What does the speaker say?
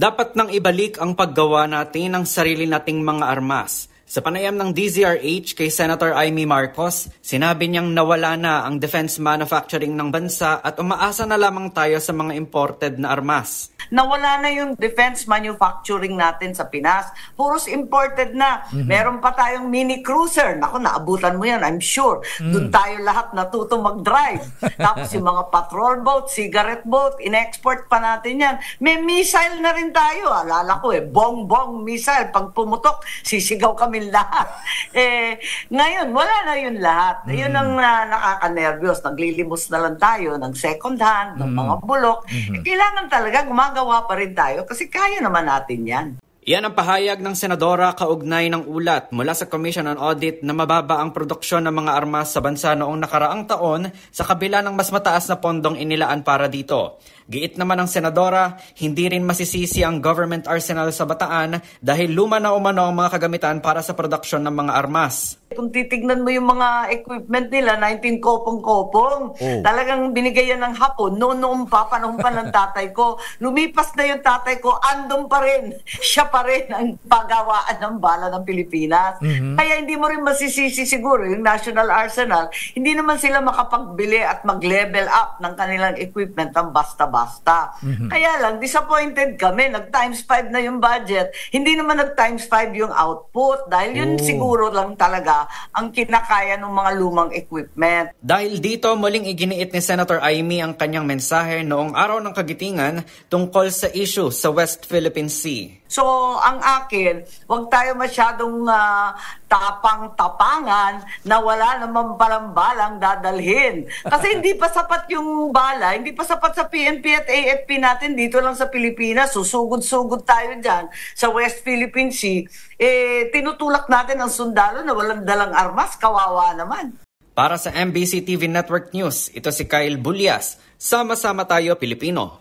Dapat nang ibalik ang paggawa natin ng sarili nating mga armas. Sa panayam ng DZRH kay Senator Amy Marcos, sinabi niyang nawala na ang defense manufacturing ng bansa at umaasa na lamang tayo sa mga imported na armas. Nawala na yung defense manufacturing natin sa Pinas. Puros imported na. Meron pa tayong mini cruiser. Naku, naabutan mo yan, I'm sure. Doon tayo lahat natuto mag-drive. Tapos yung mga patrol boat, cigarette boat, in-export pa natin yan. May missile na rin tayo. Alala ko bong-bong missile. Pag pumutok, sisigaw kami lahat. Ngayon, wala na yun lahat. Yun ang nakaka-nervyos. Naglilimos na lang tayo ng second hand, ng mga bulok. Kailangan talaga gumagawa pa rin tayo kasi kaya naman natin yan. Yan ang pahayag ng Senadora kaugnay ng ulat mula sa Commission on Audit na mababa ang produksyon ng mga armas sa bansa noong nakaraang taon sa kabila ng mas mataas na pondong inilaan para dito. Giit naman ng Senadora, hindi rin masisisi ang government arsenal sa Bataan dahil luma na umano ang mga kagamitan para sa produksyon ng mga armas. Kung titignan mo yung mga equipment nila, 19 kopong-kopong. Talagang binigay yan ng Hapon. Noon pa, panahon pa ng tatay ko. Lumipas na yung tatay ko, andun pa rin. Siya pa rin ang pagawaan ng bala ng Pilipinas. Kaya hindi mo rin masisisi siguro yung National Arsenal. Hindi naman sila makapagbili at mag-level up ng kanilang equipment ng basta-basta. Kaya lang, disappointed kami. Nag-times 5 na yung budget. Hindi naman nag-times 5 yung output. Dahil yun siguro lang talaga ang kinakaya ng mga lumang equipment. Dahil dito, muling iginiit ni Senator Amy ang kanyang mensahe noong araw ng Kagitingan tungkol sa issue sa West Philippine Sea. So, ang akin, huwag tayo masyadong tapang-tapangan na wala naman palang balang dadalhin. Kasi hindi pa sapat yung bala, hindi pa sapat sa PNP at AFP natin dito lang sa Pilipinas. Susugod-sugod tayo dyan sa West Philippine Sea. Tinutulak natin ang sundalo na walang dalang armas, kawawa naman. Para sa MBC TV Network News, ito si Kyle Bulyas. Sama-sama tayo, Pilipino.